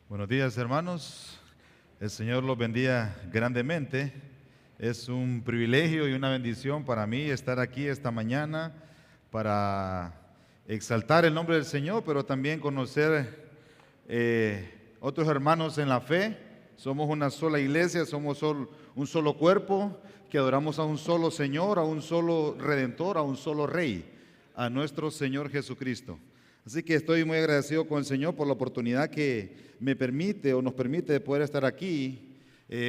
Buenos días, hermanos. El Señor los bendiga grandemente. Es un privilegio y una bendición para mí estar aquí esta mañana para exaltar el nombre del Señor, pero también conocer otros hermanos en la fe. Somos una sola iglesia, somos un solo cuerpo que adoramos a un solo Señor, a un solo Redentor, a un solo Rey, a nuestro Señor Jesucristo. Así que estoy muy agradecido con el Señor por la oportunidad que me permite o nos permite de poder estar aquí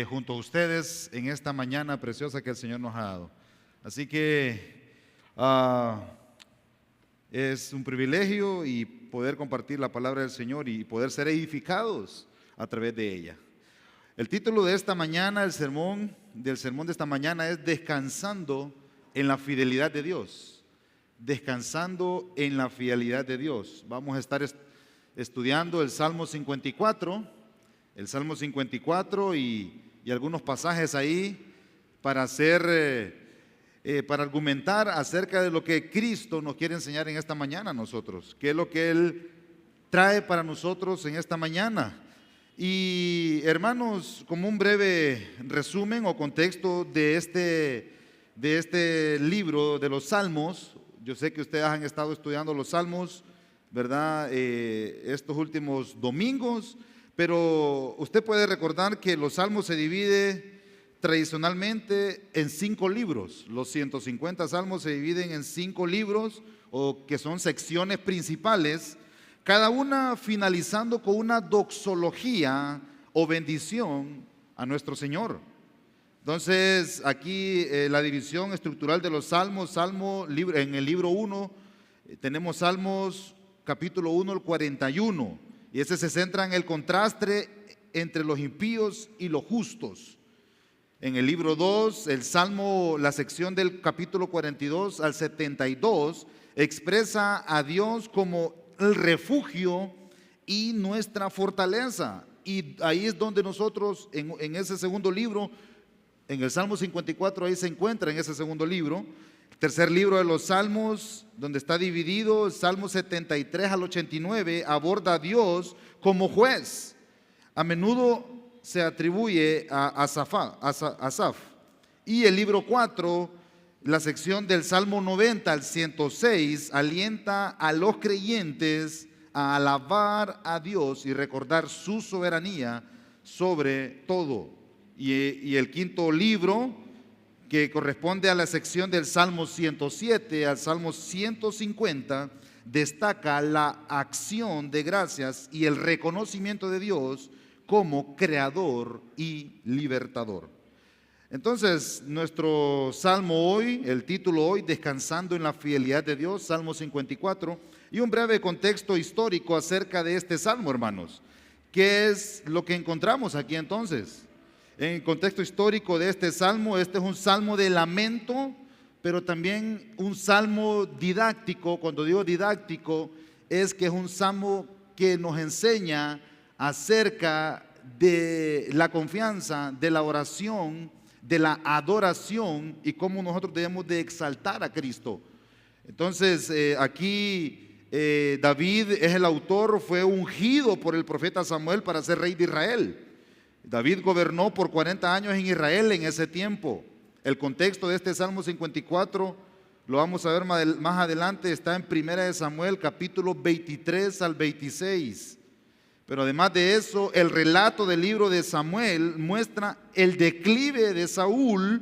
junto a ustedes en esta mañana preciosa que el Señor nos ha dado. Así que es un privilegio y poder compartir la palabra del Señor y poder ser edificados a través de ella. El título de esta mañana, del sermón de esta mañana es Descansando en la fidelidad de Dios. Descansando en la fidelidad de Dios. Vamos a estar estudiando el Salmo 54, y algunos pasajes ahí para para argumentar acerca de lo que Cristo nos quiere enseñar en esta mañana a nosotros, qué es lo que Él trae para nosotros en esta mañana. Y hermanos, como un breve resumen o contexto de este libro de los Salmos. Yo sé que ustedes han estado estudiando los Salmos, ¿verdad? Estos últimos domingos, pero usted puede recordar que los Salmos se dividen tradicionalmente en 5 libros. Los 150 Salmos se dividen en 5 libros, o que son secciones principales, cada una finalizando con una doxología o bendición a nuestro Señor. Entonces, aquí la división estructural de los Salmos, en el libro 1, tenemos Salmos capítulo 1 al 41, y ese se centra en el contraste entre los impíos y los justos. En el libro 2, la sección del capítulo 42 al 72, expresa a Dios como el refugio y nuestra fortaleza. Y ahí es donde nosotros, en ese segundo libro, en el Salmo 54, ahí se encuentra en ese segundo libro. El tercer libro de los Salmos, donde está dividido, el Salmo 73 al 89, aborda a Dios como juez. A menudo se atribuye a Asaf. Y el libro 4, la sección del Salmo 90 al 106, alienta a los creyentes a alabar a Dios y recordar su soberanía sobre todo. Y el quinto libro, que corresponde a la sección del Salmo 107 al Salmo 150, destaca la acción de gracias y el reconocimiento de Dios como creador y libertador. Entonces, nuestro salmo hoy, el título hoy, Descansando en la fidelidad de Dios, Salmo 54, y un breve contexto histórico acerca de este salmo, hermanos. ¿Qué es lo que encontramos aquí entonces? En el contexto histórico de este salmo, este es un salmo de lamento, pero también un salmo didáctico. Cuando digo didáctico, es que es un salmo que nos enseña acerca de la confianza, de la oración, de la adoración y cómo nosotros debemos de exaltar a Cristo. Entonces, aquí David es el autor, fue ungido por el profeta Samuel para ser rey de Israel. David gobernó por 40 años en Israel en ese tiempo. El contexto de este Salmo 54 lo vamos a ver más adelante, está en 1 Samuel capítulo 23 al 26. Pero además de eso, el relato del libro de Samuel muestra el declive de Saúl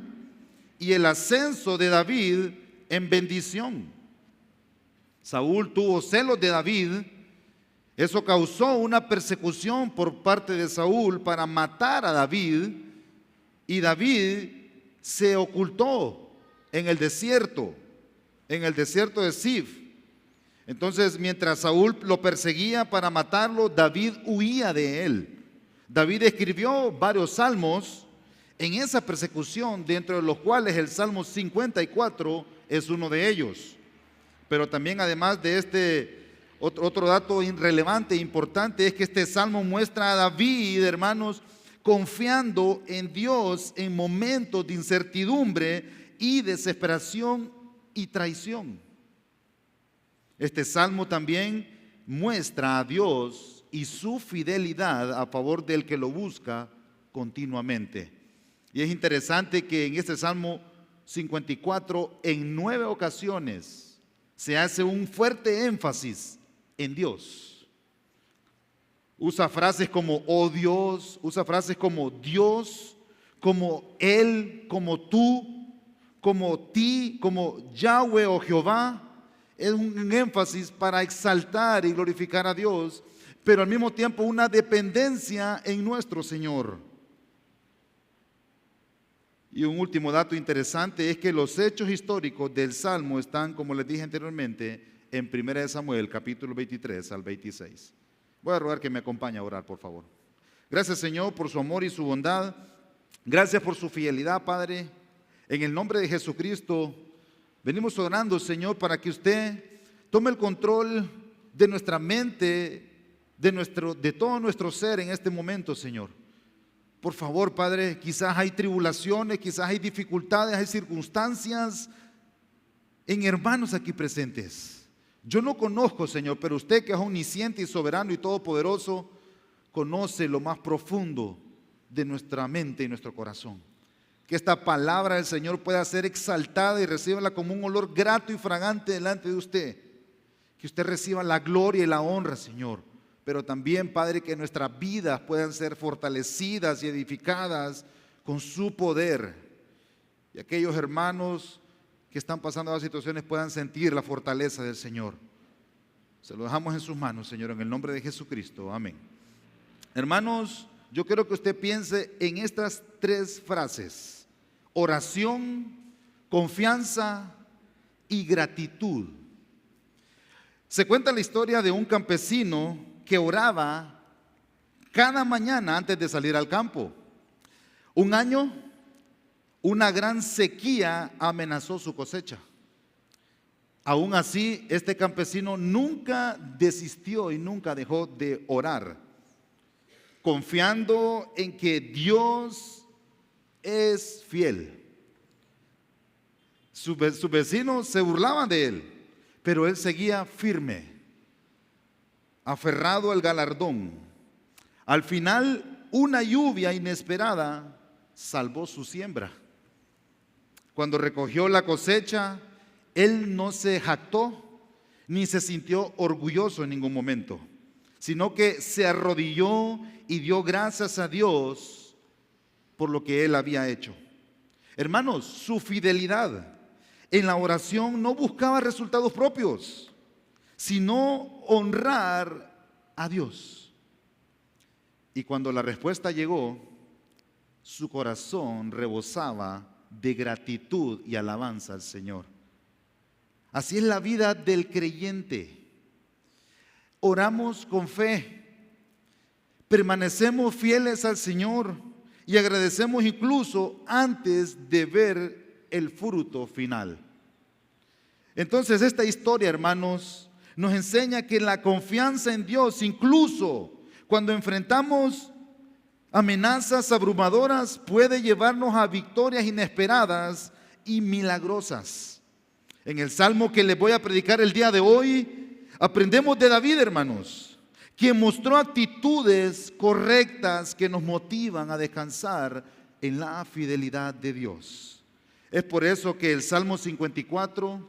y el ascenso de David en bendición. Saúl tuvo celos de David. Eso causó una persecución por parte de Saúl para matar a David, y David se ocultó en el desierto de Zif. Entonces, mientras Saúl lo perseguía para matarlo, David huía de él. David escribió varios salmos en esa persecución, dentro de los cuales el Salmo 54 es uno de ellos. Pero también, además de otro dato irrelevante e importante, es que este salmo muestra a David, hermanos, confiando en Dios en momentos de incertidumbre y desesperación y traición. Este salmo también muestra a Dios y su fidelidad a favor del que lo busca continuamente. Y es interesante que en este Salmo 54, en 9 ocasiones, se hace un fuerte énfasis en Dios. Usa frases como oh Dios, usa frases como Dios, como Él, como tú, como ti, como Yahweh o Jehová. Es un énfasis para exaltar y glorificar a Dios, pero al mismo tiempo una dependencia en nuestro Señor. Y un último dato interesante es que los hechos históricos del Salmo están, como les dije anteriormente, en 1 Samuel, capítulo 23 al 26. Voy a rogar que me acompañe a orar, por favor. Gracias, Señor, por su amor y su bondad. Gracias por su fidelidad, Padre. En el nombre de Jesucristo, venimos orando, Señor, para que usted tome el control de nuestra mente, de todo nuestro ser en este momento, Señor. Por favor, Padre, quizás hay tribulaciones, quizás hay dificultades, hay circunstancias en hermanos aquí presentes. Yo no conozco, Señor, pero usted que es omnisciente y soberano y todopoderoso, conoce lo más profundo de nuestra mente y nuestro corazón. Que esta palabra del Señor pueda ser exaltada y recíbala como un olor grato y fragante delante de usted. Que usted reciba la gloria y la honra, Señor. Pero también, Padre, que nuestras vidas puedan ser fortalecidas y edificadas con su poder. Y aquellos hermanos que están pasando las situaciones puedan sentir la fortaleza del Señor. Se lo dejamos en sus manos, Señor, en el nombre de Jesucristo. Amén. Hermanos, yo quiero que usted piense en estas 3 frases: oración, confianza y gratitud. Se cuenta la historia de un campesino que oraba cada mañana antes de salir al campo. Un año, una gran sequía amenazó su cosecha. Aún así, este campesino nunca desistió y nunca dejó de orar, confiando en que Dios es fiel. Sus vecinos se burlaban de él, pero él seguía firme, aferrado al galardón. Al final, una lluvia inesperada salvó su siembra. Cuando recogió la cosecha, él no se jactó ni se sintió orgulloso en ningún momento, sino que se arrodilló y dio gracias a Dios por lo que él había hecho. Hermanos, su fidelidad en la oración no buscaba resultados propios, sino honrar a Dios. Y cuando la respuesta llegó, su corazón rebosaba de gratitud y alabanza al Señor. Así es la vida del creyente. Oramos con fe, permanecemos fieles al Señor y agradecemos incluso antes de ver el fruto final. Entonces, esta historia, hermanos, nos enseña que la confianza en Dios, incluso cuando enfrentamos amenazas abrumadoras, puede llevarnos a victorias inesperadas y milagrosas. En el salmo que les voy a predicar el día de hoy, aprendemos de David, hermanos, quien mostró actitudes correctas que nos motivan a descansar en la fidelidad de Dios. Es por eso que el Salmo 54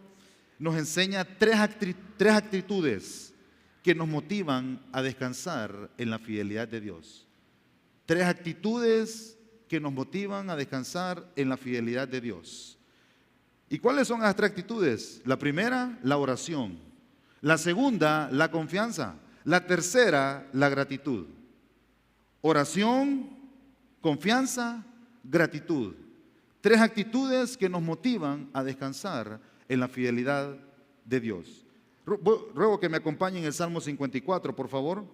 nos enseña 3 actitudes que nos motivan a descansar en la fidelidad de Dios. 3 actitudes que nos motivan a descansar en la fidelidad de Dios. ¿Y cuáles son las 3 actitudes? La primera, la oración. La segunda, la confianza. La tercera, la gratitud. Oración, confianza, gratitud. 3 actitudes que nos motivan a descansar en la fidelidad de Dios. Ruego que me acompañen en el Salmo 54, por favor.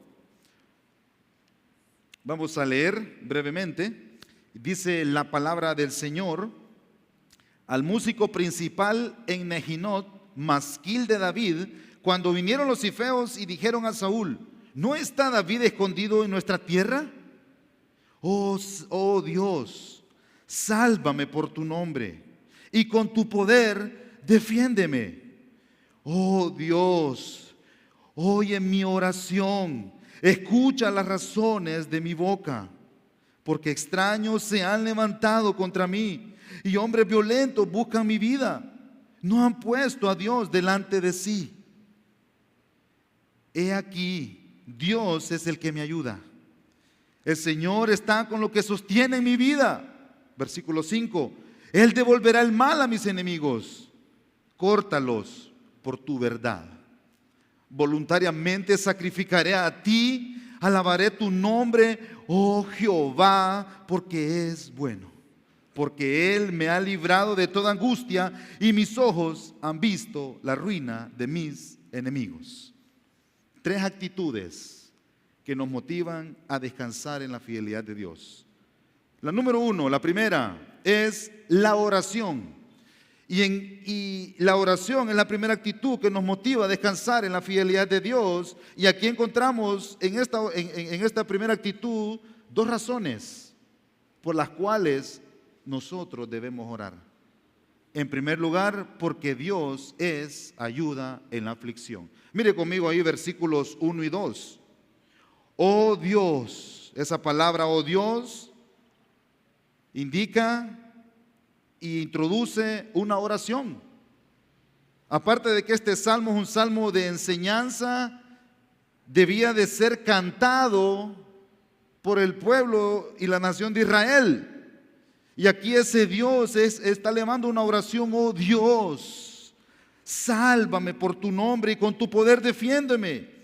Vamos a leer brevemente. Dice la palabra del Señor: al músico principal en Nehinot, masquil de David, cuando vinieron los cifeos y dijeron a Saúl: ¿no está David escondido en nuestra tierra? Oh Dios, sálvame por tu nombre, y con tu poder defiéndeme. Oh Dios, oye mi oración, Escucha las razones de mi boca, porque extraños se han levantado contra mí y hombres violentos buscan mi vida. No han puesto a Dios delante de sí. He aquí, Dios es el que me ayuda. El Señor está con lo que sostiene mi vida. Versículo 5. Él devolverá el mal a mis enemigos. Córtalos por tu verdad. Voluntariamente sacrificaré a ti, alabaré tu nombre, oh Jehová, porque es bueno. Porque Él me ha librado de toda angustia y mis ojos han visto la ruina de mis enemigos. 3 actitudes que nos motivan a descansar en la fidelidad de Dios. La número 1, la primera, es la oración. Y la oración es la primera actitud que nos motiva a descansar en la fidelidad de Dios. Y aquí encontramos en esta primera actitud 2 razones por las cuales nosotros debemos orar. En primer lugar, porque Dios es ayuda en la aflicción. Mire conmigo ahí versículos 1 y 2. Oh Dios, esa palabra oh Dios indica y introduce una oración. Aparte de que este salmo es un salmo de enseñanza, debía de ser cantado por el pueblo y la nación de Israel. Y aquí ese Dios está elevando una oración: oh Dios, sálvame por tu nombre y con tu poder defiéndeme.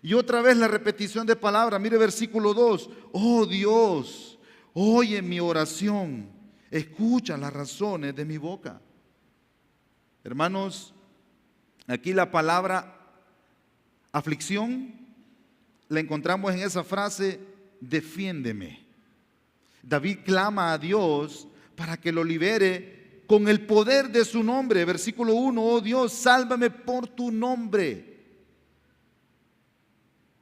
Y otra vez la repetición de palabra. Mire versículo 2. Oh Dios, oye mi oración, escucha las razones de mi boca. Hermanos, aquí la palabra aflicción la encontramos en esa frase: defiéndeme. David clama a Dios para que lo libere con el poder de su nombre. Versículo 1, oh Dios, sálvame por tu nombre.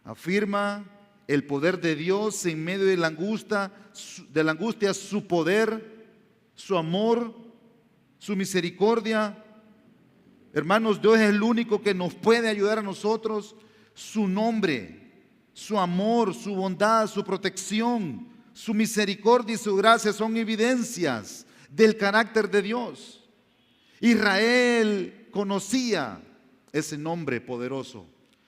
Afirma el poder de Dios en medio de la angustia, su poder, su amor, su misericordia. Hermanos, Dios es el único que nos puede ayudar a nosotros. Su nombre, su amor, su bondad, su protección, su misericordia y su gracia son evidencias del carácter de Dios. Israel conocía ese nombre poderoso.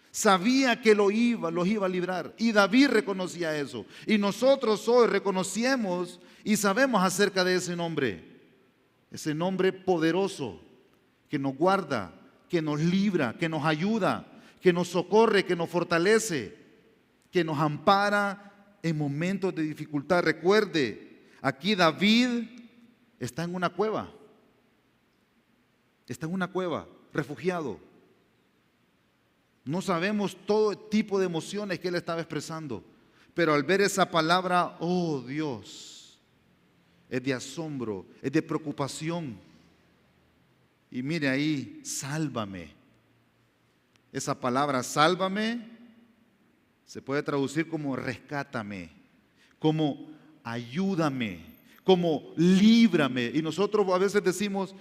Sabía que los iba a librar. Y David reconocía eso. Y nosotros hoy reconocemos y sabemos acerca de ese nombre. Ese nombre poderoso que nos guarda, que nos libra, que nos ayuda, que nos socorre, que nos fortalece, que nos ampara en momentos de dificultad. Recuerde, aquí David está en una cueva. Está en una cueva, refugiado. No sabemos todo tipo de emociones que él estaba expresando, pero al ver esa palabra, oh Dios, es de asombro, es de preocupación. Y mire ahí, sálvame. Esa palabra sálvame se puede traducir como rescátame, como ayúdame, como líbrame. Y nosotros a veces decimos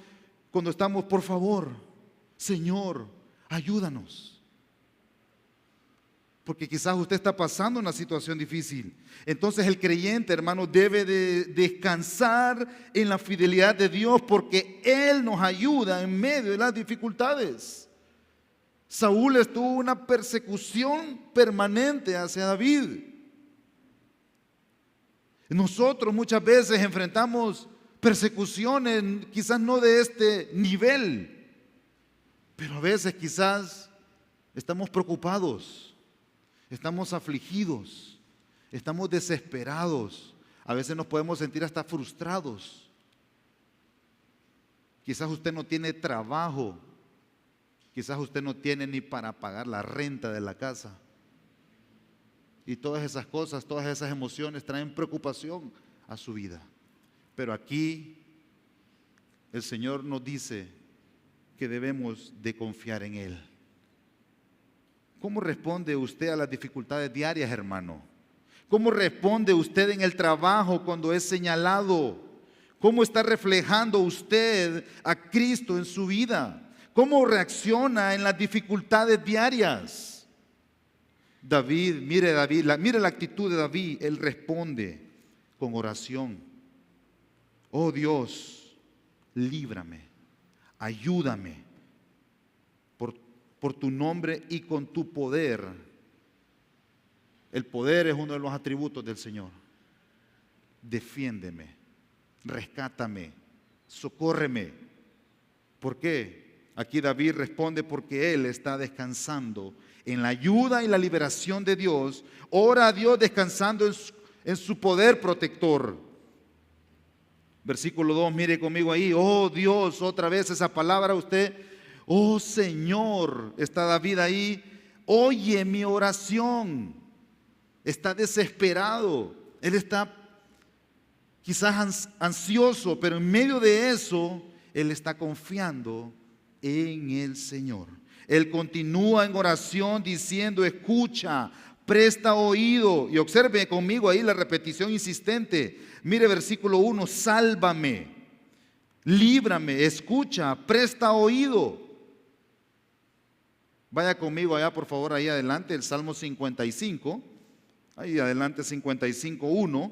cuando estamos: por favor, Señor, ayúdanos. Porque quizás usted está pasando una situación difícil. Entonces el creyente, hermano, debe de descansar en la fidelidad de Dios, porque Él nos ayuda en medio de las dificultades. Saúl estuvo una persecución permanente hacia David. Nosotros muchas veces enfrentamos persecuciones, quizás no de este nivel, pero a veces quizás estamos preocupados, estamos afligidos, estamos desesperados, a veces nos podemos sentir hasta frustrados. Quizás usted no tiene trabajo, quizás usted no tiene ni para pagar la renta de la casa. Y todas esas cosas, todas esas emociones traen preocupación a su vida. Pero aquí el Señor nos dice que debemos de confiar en Él. ¿Cómo responde usted a las dificultades diarias, hermano? ¿Cómo responde usted en el trabajo cuando es señalado? ¿Cómo está reflejando usted a Cristo en su vida? ¿Cómo reacciona en las dificultades diarias? Mire la actitud de David. Él responde con oración. Oh Dios, líbrame, ayúdame por tu nombre y con tu poder. El poder es uno de los atributos del Señor. Defiéndeme, rescátame, socórreme. ¿Por qué? Aquí David responde porque él está descansando en la ayuda y la liberación de Dios. Ora a Dios descansando en su poder protector. Versículo 2, mire conmigo ahí. Oh Dios, otra vez esa palabra usted. Oh Señor, está David ahí. Oye mi oración. Está desesperado. Él está quizás ansioso, pero en medio de eso, él está confiando en el Señor. Él continúa en oración diciendo, escucha, presta oído. Y observe conmigo ahí la repetición insistente. Mire versículo 1, sálvame, líbrame, escucha, presta oído. Vaya conmigo allá, por favor, ahí adelante, el Salmo 55. Ahí adelante, 55:1.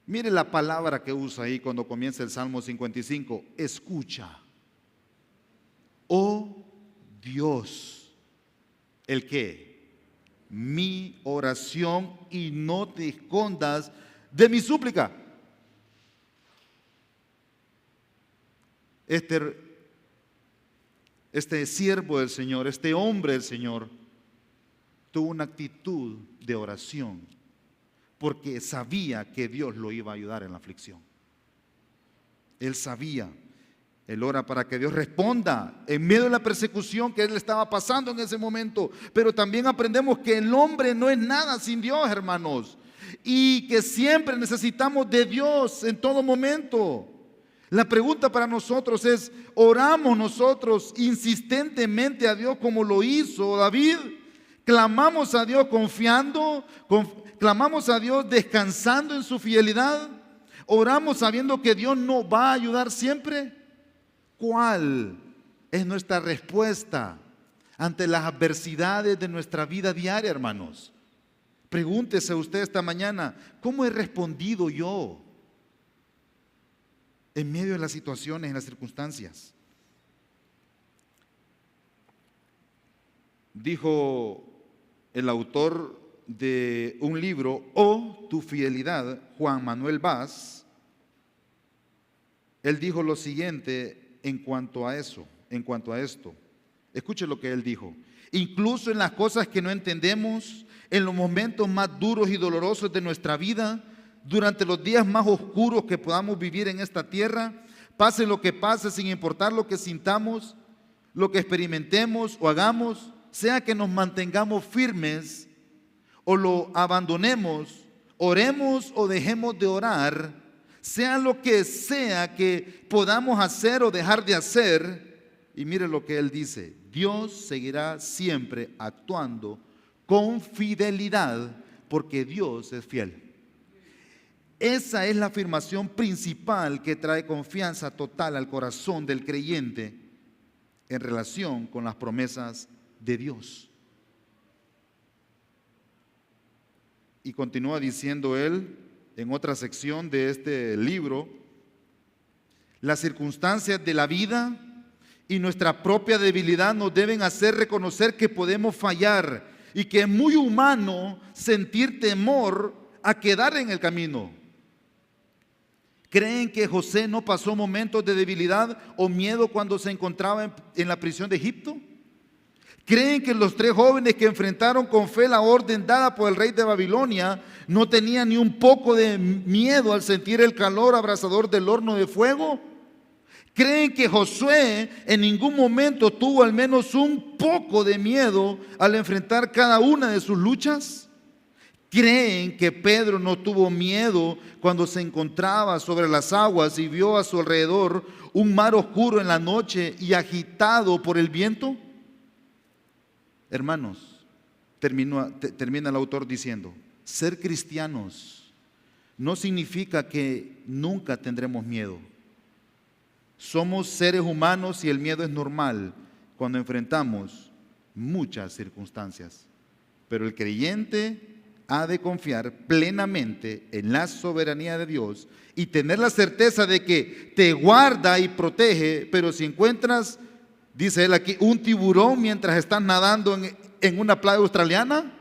Mire la palabra que usa ahí cuando comienza el Salmo 55. Escucha. Oh Dios, ¿el qué? Mi oración y no te escondas de mi súplica. Este siervo del Señor, este hombre del Señor, tuvo una actitud de oración porque sabía que Dios lo iba a ayudar en la aflicción. Él sabía. Él ora para que Dios responda en medio de la persecución que él estaba pasando en ese momento. Pero también aprendemos que el hombre no es nada sin Dios, hermanos, y que siempre necesitamos de Dios en todo momento. La pregunta para nosotros es, ¿oramos nosotros insistentemente a Dios como lo hizo David? ¿Clamamos a Dios confiando? ¿Clamamos a Dios descansando en su fidelidad? ¿Oramos sabiendo que Dios nos va a ayudar siempre? ¿Cuál es nuestra respuesta ante las adversidades de nuestra vida diaria, hermanos? Pregúntese usted esta mañana, ¿cómo he respondido yo en medio de las situaciones, en las circunstancias? Dijo el autor de un libro, Oh, tu fidelidad, Juan Manuel Vaz. Él dijo lo siguiente en cuanto a esto. Escuche lo que él dijo. Incluso en las cosas que no entendemos, en los momentos más duros y dolorosos de nuestra vida, durante los días más oscuros que podamos vivir en esta tierra, pase lo que pase, sin importar lo que sintamos, lo que experimentemos o hagamos, sea que nos mantengamos firmes o lo abandonemos, oremos o dejemos de orar, sea lo que sea que podamos hacer o dejar de hacer, y mire lo que él dice, Dios seguirá siempre actuando con fidelidad porque Dios es fiel. Esa es la afirmación principal que trae confianza total al corazón del creyente en relación con las promesas de Dios. Y continúa diciendo él en otra sección de este libro, las circunstancias de la vida y nuestra propia debilidad nos deben hacer reconocer que podemos fallar y que es muy humano sentir temor a quedar en el camino. ¿Creen que José no pasó momentos de debilidad o miedo cuando se encontraba en la prisión de Egipto? ¿Creen que los 3 jóvenes que enfrentaron con fe la orden dada por el rey de Babilonia no tenían ni un poco de miedo al sentir el calor abrasador del horno de fuego? ¿Creen que Josué en ningún momento tuvo al menos un poco de miedo al enfrentar cada una de sus luchas? ¿Creen que Pedro no tuvo miedo cuando se encontraba sobre las aguas y vio a su alrededor un mar oscuro en la noche y agitado por el viento? Hermanos, termina el autor diciendo, ser cristianos no significa que nunca tendremos miedo. Somos seres humanos y el miedo es normal cuando enfrentamos muchas circunstancias. pero el creyente ha de confiar plenamente en la soberanía de Dios y tener la certeza de que te guarda y protege. Pero si encuentras, dice él aquí, un tiburón mientras estás nadando en una playa australiana,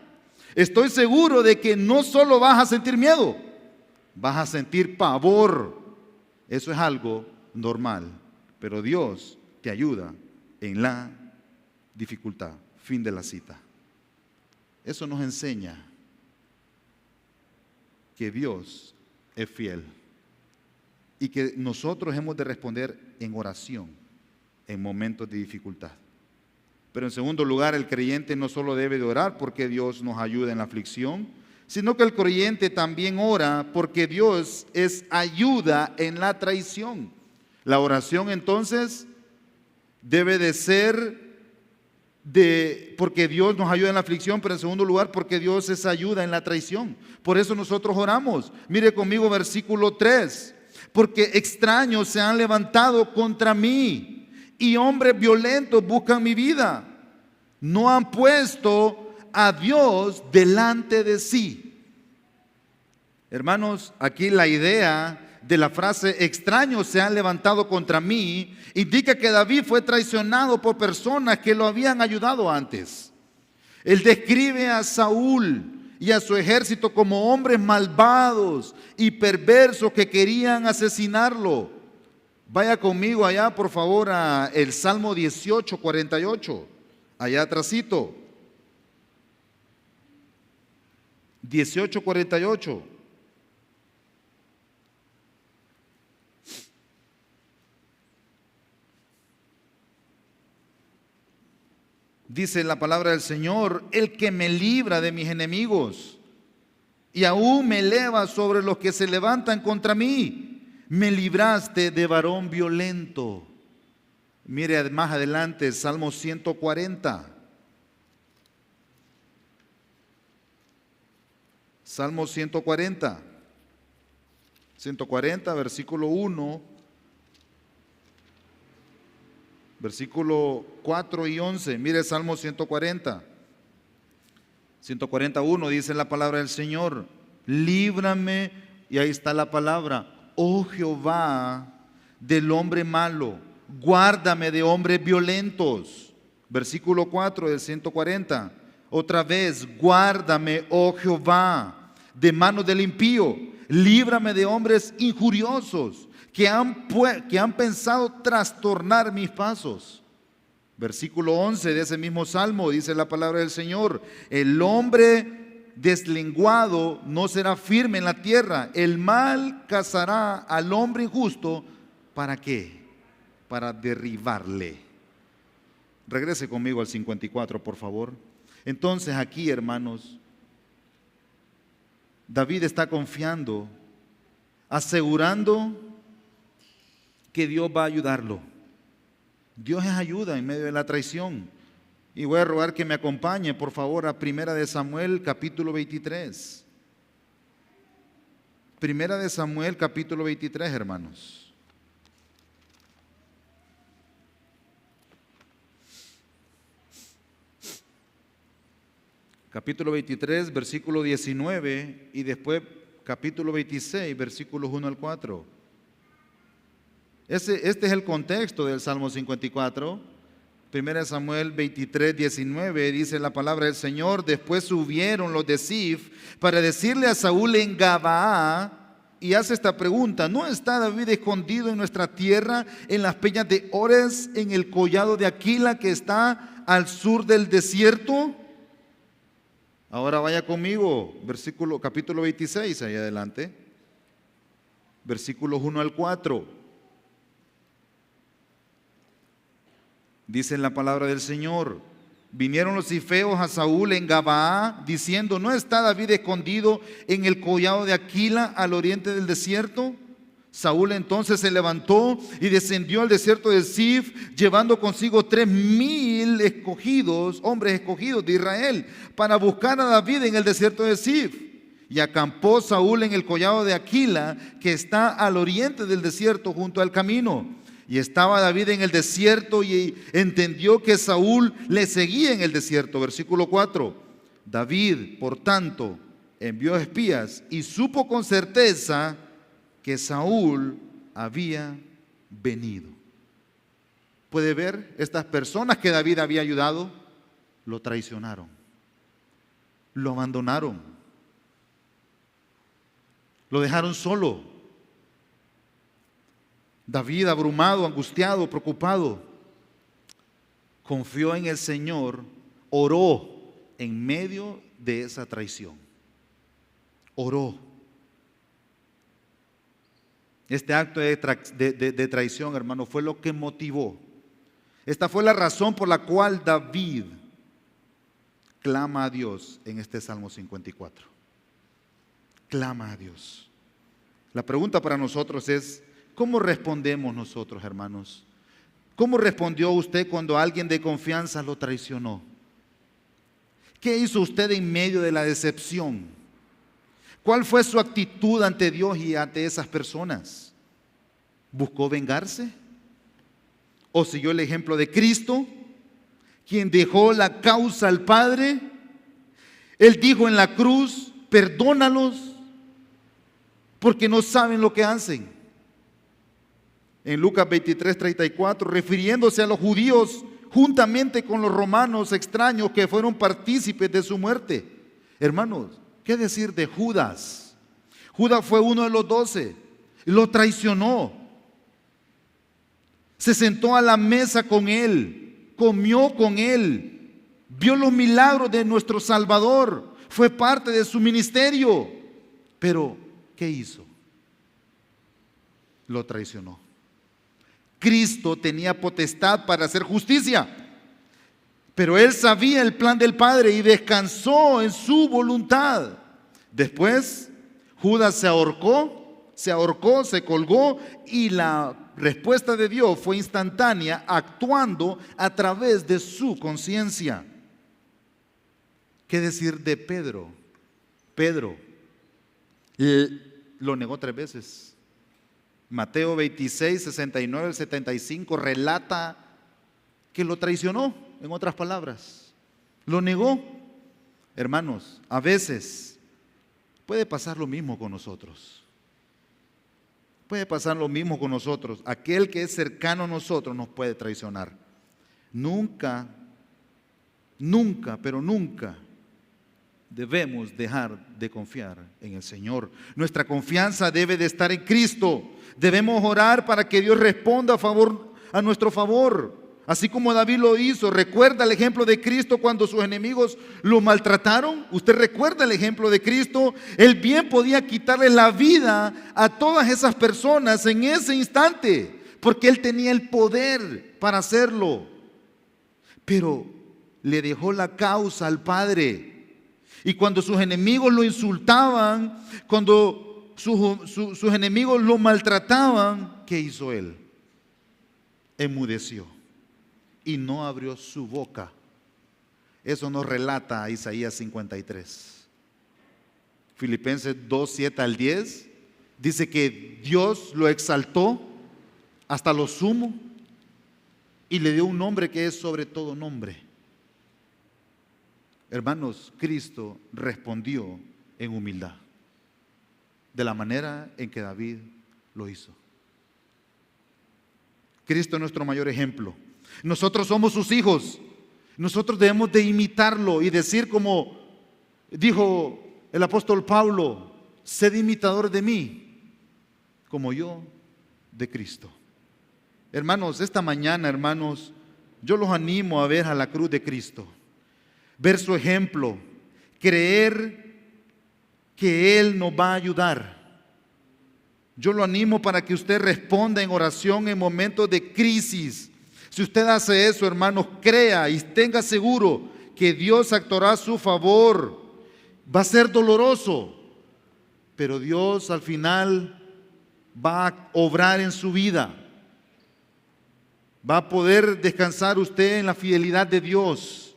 estoy seguro de que no solo vas a sentir miedo, vas a sentir pavor. Eso es algo normal, pero Dios te ayuda en la dificultad. Fin de la cita. Eso nos enseña que Dios es fiel y que nosotros hemos de responder en oración en momentos de dificultad. Pero en segundo lugar, el creyente no solo debe de orar porque Dios nos ayuda en la aflicción, sino que el creyente también ora porque Dios es ayuda en la traición. La oración entonces debe de ser porque Dios nos ayuda en la aflicción, pero en segundo lugar porque Dios es ayuda en la traición. Por eso nosotros oramos. Mire conmigo versículo 3. Porque extraños se han levantado contra mí y hombres violentos buscan mi vida. No han puesto a Dios delante de sí. Hermanos, aquí la idea de la frase extraños se han levantado contra mí indica que David fue traicionado por personas que lo habían ayudado antes. Él describe a Saúl y a su ejército como hombres malvados y perversos que querían asesinarlo. Vaya conmigo allá, por favor, a el Salmo 18, 48. Allá atrásito. 18, 48. Dice la palabra del Señor, el que me libra de mis enemigos y aún me eleva sobre los que se levantan contra mí. Me libraste de varón violento. Mire más adelante, Salmo 140. Salmo 140. 140, versículo 1. Versículo 4 y 11, mire Salmo 140. 141 dice la palabra del Señor, líbrame, y ahí está la palabra, oh Jehová, del hombre malo, guárdame de hombres violentos. Versículo 4 del 140, otra vez, guárdame, oh Jehová, de manos del impío, líbrame de hombres injuriosos, que han pensado trastornar mis pasos. Versículo 11 de ese mismo salmo dice la palabra del Señor, el hombre deslenguado no será firme en la tierra, el mal cazará al hombre injusto. ¿Para qué? Para derribarle. Regrese conmigo al 54, por favor. Entonces aquí, hermanos, David está confiando, asegurando que Dios va a ayudarlo. Dios es ayuda en medio de la traición. Y voy a rogar que me acompañe, por favor, a Primera de Samuel, capítulo 23. Primera de Samuel, capítulo 23, hermanos. Capítulo 23, versículo 19, y después capítulo 26, versículos 1 al 4. Este es el contexto del Salmo 54. 1 Samuel 23, 19 dice la palabra del Señor, después subieron los de Sif para decirle a Saúl en Gabaa, y hace esta pregunta, ¿no está David escondido en nuestra tierra, en las peñas de Ores, en el collado de Aquila que está al sur del desierto? Ahora vaya conmigo, capítulo 26, ahí adelante, versículos 1 al 4. Dice la palabra del Señor, vinieron los cifeos a Saúl en Gabaa, diciendo, ¿no está David escondido en el collado de Aquila al oriente del desierto? Saúl entonces se levantó y descendió al desierto de Sif, llevando consigo 3,000 hombres escogidos de Israel, para buscar a David en el desierto de Sif. Y acampó Saúl en el collado de Aquila, que está al oriente del desierto junto al camino. Y estaba David en el desierto y entendió que Saúl le seguía en el desierto. Versículo 4. David, por tanto, envió espías y supo con certeza que Saúl había venido. ¿Puede ver? Estas personas que David había ayudado, lo traicionaron, lo abandonaron, lo dejaron solo. David, abrumado, angustiado, preocupado, confió en el Señor, oró en medio de esa traición. Oró. Este acto de traición, hermano, fue lo que motivó. Esta fue la razón por la cual David clama a Dios en este Salmo 54. Clama a Dios. La pregunta para nosotros es, ¿cómo respondemos nosotros, hermanos? ¿Cómo respondió usted cuando alguien de confianza lo traicionó? ¿Qué hizo usted en medio de la decepción? ¿Cuál fue su actitud ante Dios y ante esas personas? ¿Buscó vengarse? ¿O siguió el ejemplo de Cristo, quien dejó la causa al Padre? Él dijo en la cruz, perdónalos porque no saben lo que hacen. En Lucas 23:34, refiriéndose a los judíos juntamente con los romanos extraños que fueron partícipes de su muerte. Hermanos, ¿qué decir de Judas? Judas fue uno de los 12, lo traicionó. Se sentó a la mesa con él, comió con él, vio los milagros de nuestro Salvador, fue parte de su ministerio. Pero, ¿qué hizo? Lo traicionó. Cristo tenía potestad para hacer justicia, pero él sabía el plan del Padre y descansó en su voluntad. Después, Judas se ahorcó, se colgó, y la respuesta de Dios fue instantánea, actuando a través de su conciencia. ¿Qué decir de Pedro? Pedro lo negó 3 veces. Mateo 26, 69 al 75 relata que lo traicionó, en otras palabras. Lo negó. Hermanos, a veces puede pasar lo mismo con nosotros. Puede pasar lo mismo con nosotros. Aquel que es cercano a nosotros nos puede traicionar. Nunca, nunca, pero nunca debemos dejar de confiar en el Señor. Nuestra confianza debe de estar en Cristo. Debemos orar para que Dios responda a nuestro favor, así como David lo hizo. ¿Recuerda el ejemplo de Cristo cuando sus enemigos lo maltrataron? ¿Usted recuerda el ejemplo de Cristo? Él bien podía quitarle la vida a todas esas personas en ese instante, porque Él tenía el poder para hacerlo. Pero le dejó la causa al Padre. Y cuando sus enemigos lo insultaban, cuando sus enemigos lo maltrataban, ¿qué hizo él? Enmudeció y no abrió su boca. Eso nos relata Isaías 53. Filipenses 2, 7 al 10 dice que Dios lo exaltó hasta lo sumo y le dio un nombre que es sobre todo nombre. Hermanos, Cristo respondió en humildad, de la manera en que David lo hizo. Cristo es nuestro mayor ejemplo. Nosotros somos sus hijos. Nosotros debemos de imitarlo y decir como dijo el apóstol Pablo: sed imitadores de mí, como yo de Cristo. Hermanos, esta mañana, hermanos, yo los animo a ver a la cruz de Cristo, ver su ejemplo, creer que Él nos va a ayudar. Yo lo animo para que usted responda en oración en momentos de crisis. Si usted hace eso, hermanos, crea y tenga seguro que Dios actuará a su favor. Va a ser doloroso, pero Dios al final va a obrar en su vida. Va a poder descansar usted en la fidelidad de Dios.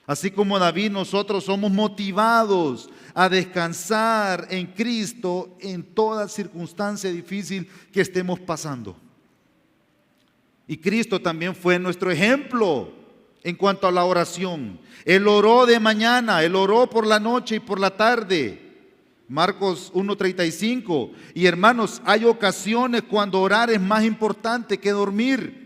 Así como David, nosotros somos motivados a descansar en Cristo en toda circunstancia difícil que estemos pasando. Y Cristo también fue nuestro ejemplo en cuanto a la oración. Él oró de mañana, Él oró por la noche y por la tarde. Marcos 1:35. Y hermanos, hay ocasiones cuando orar es más importante que dormir.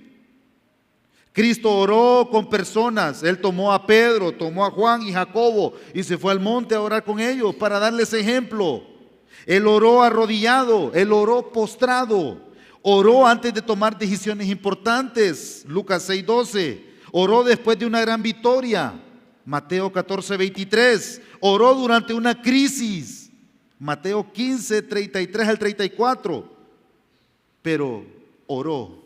Cristo oró con personas. Él tomó a Pedro, tomó a Juan y Jacobo y se fue al monte a orar con ellos para darles ejemplo. Él oró arrodillado, Él oró postrado, oró antes de tomar decisiones importantes. Lucas 6:12. Oró después de una gran victoria. Mateo 14:23. Oró durante una crisis. Mateo 15:33 al 34. Pero oró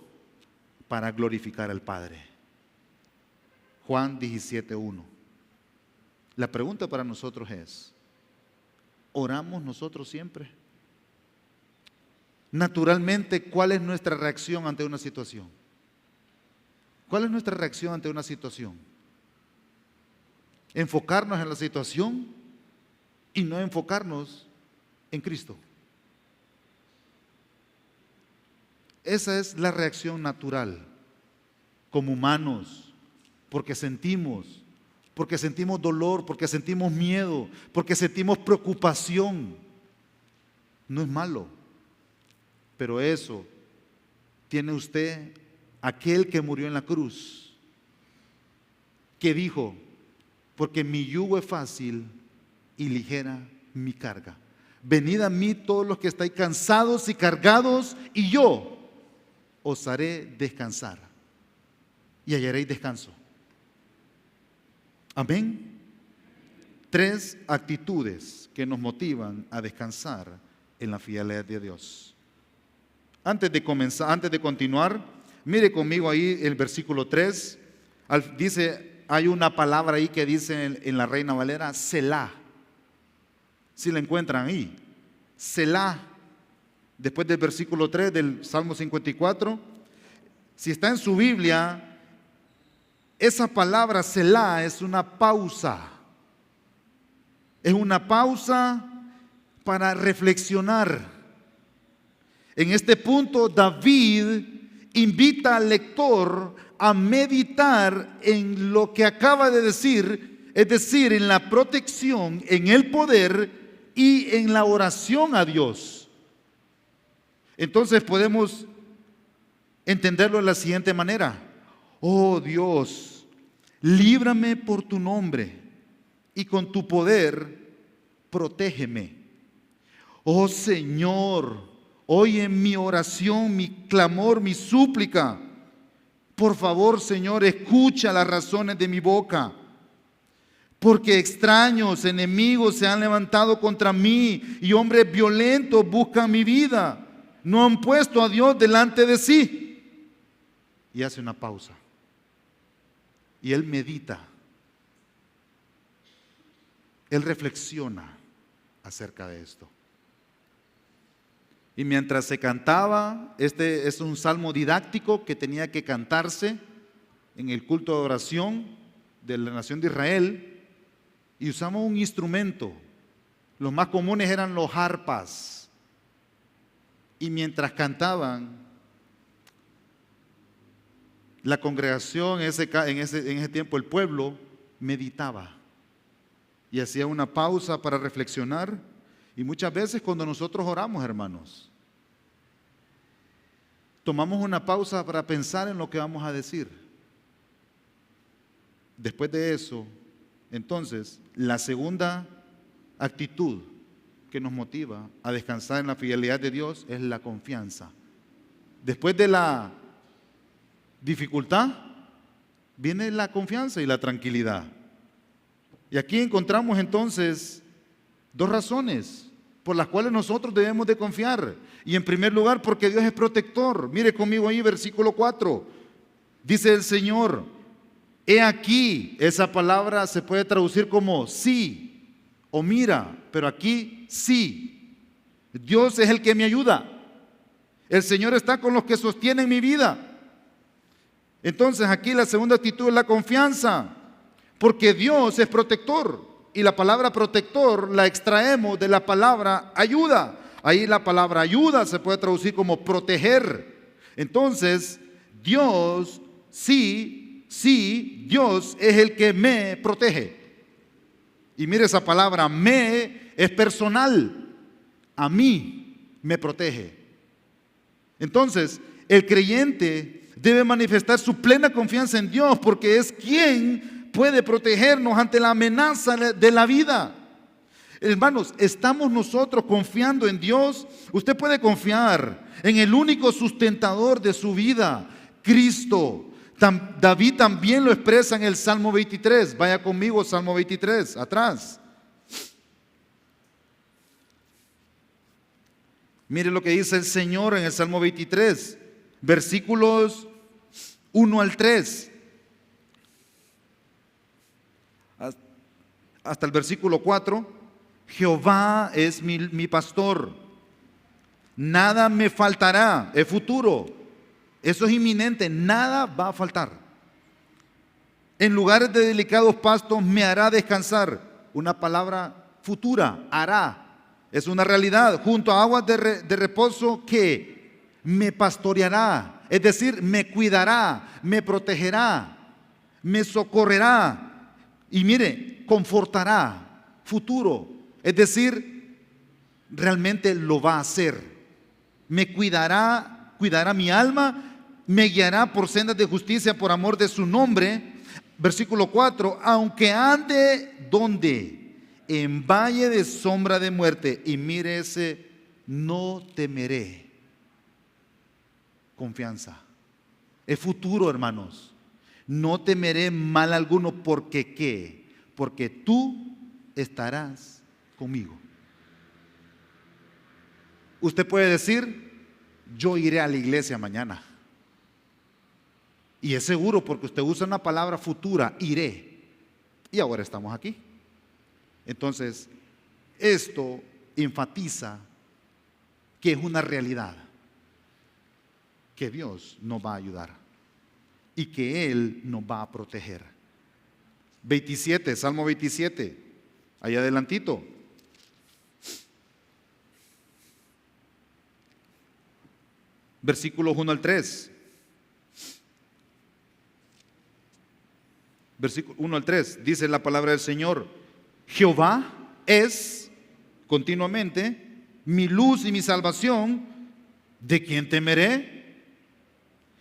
para glorificar al Padre. Juan 17:1. La pregunta para nosotros es: ¿oramos nosotros siempre? Naturalmente, ¿cuál es nuestra reacción ante una situación? ¿Cuál es nuestra reacción ante una situación? Enfocarnos en la situación y no enfocarnos en Cristo. Esa es la reacción natural como humanos, porque sentimos dolor, porque sentimos miedo, porque sentimos preocupación. No es malo, pero eso tiene usted aquel que murió en la cruz, que dijo: porque mi yugo es fácil y ligera mi carga. Venid a mí todos los que estáis cansados y cargados, y yo os haré descansar, y hallaréis descanso. Amén. 3 actitudes que nos motivan a descansar en la fidelidad de Dios. Antes de continuar, mire conmigo ahí el versículo 3. Dice, hay una palabra ahí que dice en la Reina Valera, Selah. Si la encuentran ahí, Selah. Después del versículo 3 del Salmo 54, si está en su Biblia, esa palabra Selah es una pausa. Es una pausa para reflexionar. En este punto, David invita al lector a meditar en lo que acaba de decir, es decir, en la protección, en el poder y en la oración a Dios. Entonces podemos entenderlo de la siguiente manera: oh Dios, líbrame por tu nombre y con tu poder protégeme. Oh Señor, oye mi oración, mi clamor, mi súplica. Por favor, Señor, escucha las razones de mi boca. Porque extraños, enemigos se han levantado contra mí y hombres violentos buscan mi vida. No han puesto a Dios delante de sí. Y hace una pausa. Y él medita. Él reflexiona acerca de esto. Y mientras se cantaba, este es un salmo didáctico que tenía que cantarse en el culto de oración de la nación de Israel. Y usamos un instrumento. Los más comunes eran los arpas. Y mientras cantaban, la congregación en ese tiempo, el pueblo, meditaba y hacía una pausa para reflexionar. Y muchas veces cuando nosotros oramos, hermanos, tomamos una pausa para pensar en lo que vamos a decir. Después de eso, entonces, la segunda actitud que nos motiva a descansar en la fidelidad de Dios es la confianza. Después de la dificultad, viene la confianza y la tranquilidad. Y aquí encontramos entonces 2 razones por las cuales nosotros debemos de confiar. Y en primer lugar, porque Dios es protector. Mire conmigo ahí, versículo 4. Dice el Señor: he aquí. Esa palabra se puede traducir como sí o mira, pero aquí sí. Dios es el que me ayuda. El Señor está con los que sostienen mi vida. Entonces aquí la segunda actitud es la confianza, porque Dios es protector. Y la palabra protector la extraemos de la palabra ayuda. Ahí la palabra ayuda se puede traducir como proteger. Entonces, Dios sí Sí, Dios es el que me protege. Y mire, esa palabra me es personal. A mí me protege. Entonces, el creyente debe manifestar su plena confianza en Dios, porque es quien puede protegernos ante la amenaza de la vida. Hermanos, ¿estamos nosotros confiando en Dios? Usted puede confiar en el único sustentador de su vida, Cristo. David también lo expresa en el Salmo 23. Vaya conmigo, Salmo 23, atrás. Mire lo que dice el Señor en el Salmo 23, versículos 1 al 3. Hasta el versículo 4. Jehová es mi pastor, nada me faltará. Es futuro, eso es inminente, nada va a faltar. En lugares de delicados pastos me hará descansar. Una palabra futura, hará, es una realidad. Junto a aguas de reposo que me pastoreará, es decir, me cuidará, me protegerá, me socorrerá y mire, confortará, futuro. Es decir, realmente lo va a hacer. Me cuidará, cuidará mi alma, me guiará por sendas de justicia por amor de su nombre. Versículo 4, aunque ande donde, en valle de sombra de muerte, y mire ese, no temeré. Confianza. Es futuro, hermanos. No temeré mal alguno, porque ¿qué? Porque tú estarás conmigo. Usted puede decir, yo iré a la iglesia mañana. Y es seguro porque usted usa una palabra futura, iré. Y ahora estamos aquí. Entonces, esto enfatiza que es una realidad, que Dios nos va a ayudar y que Él nos va a proteger. 27, Salmo 27, allá adelantito. Versículos 1 al 3. Versículo 1 al 3, dice la palabra del Señor: Jehová es continuamente mi luz y mi salvación, ¿de quién temeré?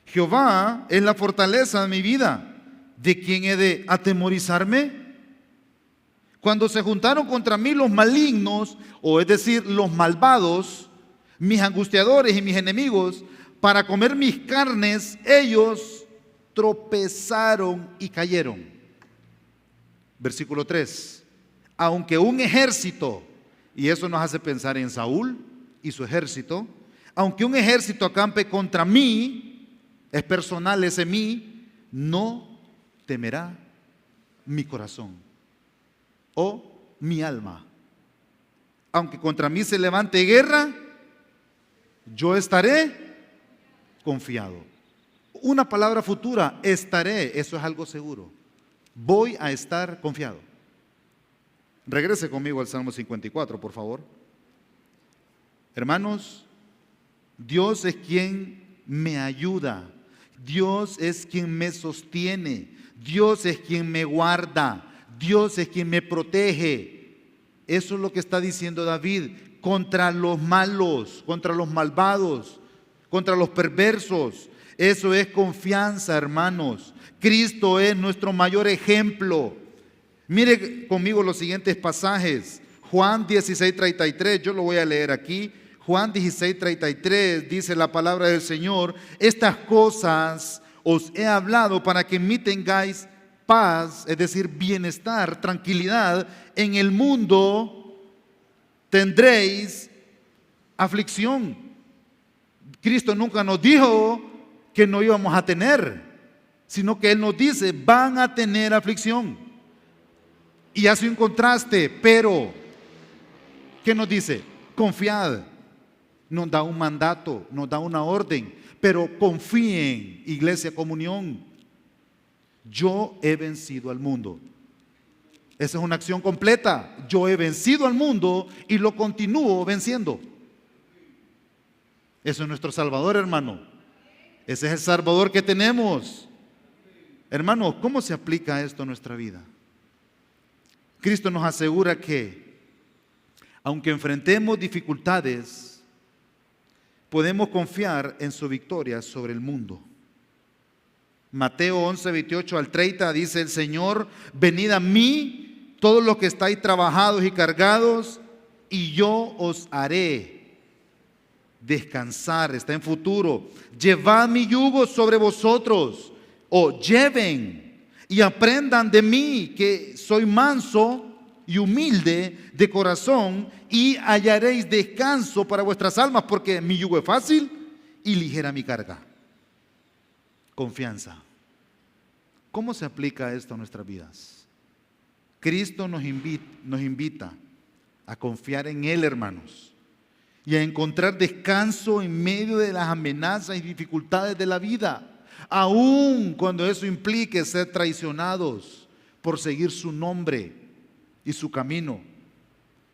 Jehová es la fortaleza de mi vida, ¿de quién he de atemorizarme? Cuando se juntaron contra mí los malignos, o es decir, los malvados, mis angustiadores y mis enemigos, para comer mis carnes, ellos tropezaron y cayeron. Versículo 3. Aunque un ejército, y eso nos hace pensar en Saúl y su ejército, aunque un ejército acampe contra mí, es personal ese mí, no temerá mi corazón o mi alma. Aunque contra mí se levante guerra, yo estaré confiado. Una palabra futura, estaré, eso es algo seguro. Voy a estar confiado. Regrese conmigo al Salmo 54, por favor. Hermanos, Dios es quien me ayuda. Dios es quien me sostiene. Dios es quien me guarda. Dios es quien me protege. Eso es lo que está diciendo David. Contra los malos, contra los malvados, contra los perversos. Eso es confianza, hermanos. Cristo es nuestro mayor ejemplo. Mire conmigo los siguientes pasajes. Juan 16:33, yo lo voy a leer aquí. Juan 16:33 dice la palabra del Señor: estas cosas os he hablado para que en mí tengáis paz, es decir, bienestar, tranquilidad. En el mundo tendréis aflicción. Cristo nunca nos dijo que no íbamos a tener, sino que Él nos dice, van a tener aflicción. Y hace un contraste, pero, ¿qué nos dice? Confiad. Nos da un mandato, nos da una orden, pero confíen, Iglesia Comunión. Yo he vencido al mundo. Esa es una acción completa. Yo he vencido al mundo y lo continúo venciendo. Eso es nuestro Salvador, hermano. Ese es el Salvador que tenemos. Hermanos, ¿cómo se aplica esto a nuestra vida? Cristo nos asegura que, aunque enfrentemos dificultades, podemos confiar en su victoria sobre el mundo. Mateo 11, 28 al 30 dice el Señor: venid a mí, todos los que estáis trabajados y cargados, y yo os haré descansar. Está en futuro. Llevad mi yugo sobre vosotros, o lleven y aprendan de mí, que soy manso y humilde de corazón, y hallaréis descanso para vuestras almas, porque mi yugo es fácil y ligera mi carga. Confianza. ¿Cómo se aplica esto a nuestras vidas? Cristo nos invita a confiar en Él, hermanos, y a encontrar descanso en medio de las amenazas y dificultades de la vida, aun cuando eso implique ser traicionados por seguir su nombre y su camino.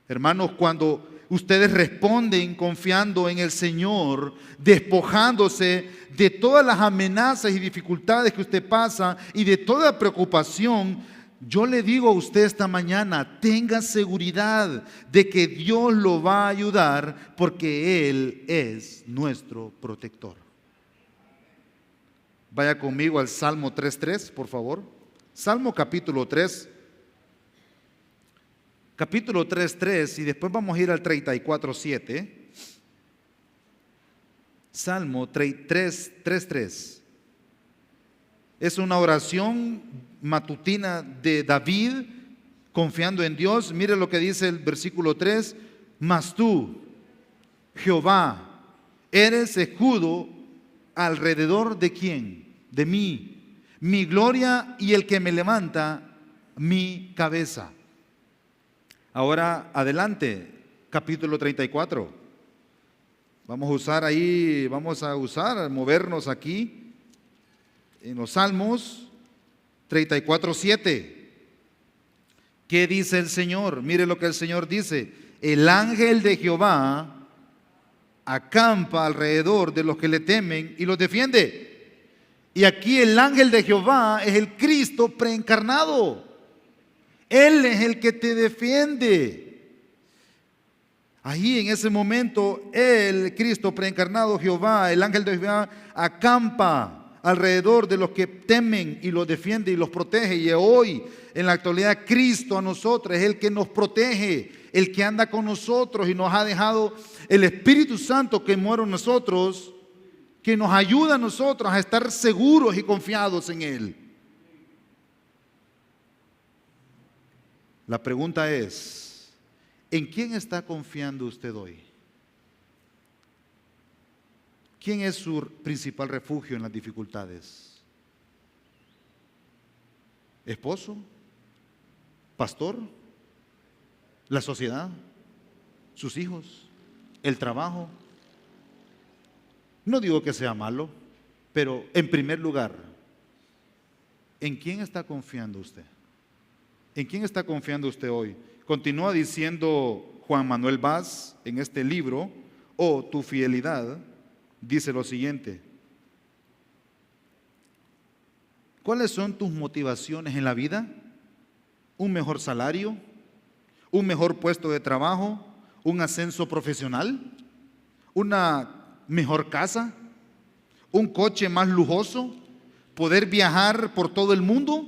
Hermanos, cuando ustedes responden confiando en el Señor, despojándose de todas las amenazas y dificultades que usted pasa y de toda preocupación, yo le digo a usted esta mañana: tenga seguridad de que Dios lo va a ayudar, porque Él es nuestro protector. Vaya conmigo al Salmo 3:3, por favor. Salmo capítulo 3. Capítulo 3:3, y después vamos a ir al 34:7. Salmo 3:3. Es una oración matutina de David confiando en Dios. Mire lo que dice el versículo 3: mas tú, Jehová, eres escudo alrededor de ¿quién? De mí, mi gloria y el que me levanta mi cabeza. Ahora adelante, capítulo 34. Vamos a movernos aquí en los Salmos 34:7. ¿Qué dice el Señor? Mire lo que el Señor dice: el ángel de Jehová acampa alrededor de los que le temen y los defiende. Y aquí el ángel de Jehová es el Cristo preencarnado. Él es el que te defiende. Ahí en ese momento, el Cristo preencarnado, Jehová, el ángel de Jehová, acampa alrededor de los que temen y los defiende y los protege. Y hoy, en la actualidad, Cristo a nosotros es el que nos protege, el que anda con nosotros, y nos ha dejado el Espíritu Santo que mora en nosotros, que nos ayuda a nosotros a estar seguros y confiados en Él. La pregunta es: ¿en quién está confiando usted hoy? ¿Quién es su principal refugio en las dificultades? ¿Esposo? ¿Pastor? ¿La sociedad? ¿Sus hijos? ¿El trabajo? No digo que sea malo, pero en primer lugar, ¿en quién está confiando usted? ¿En quién está confiando usted hoy? Continúa diciendo Juan Manuel Vaz en este libro: oh, tu fidelidad. Dice lo siguiente: ¿cuáles son tus motivaciones en la vida? ¿Un mejor salario? ¿Un mejor puesto de trabajo? ¿Un ascenso profesional? ¿Una mejor casa? ¿Un coche más lujoso? ¿Poder viajar por todo el mundo?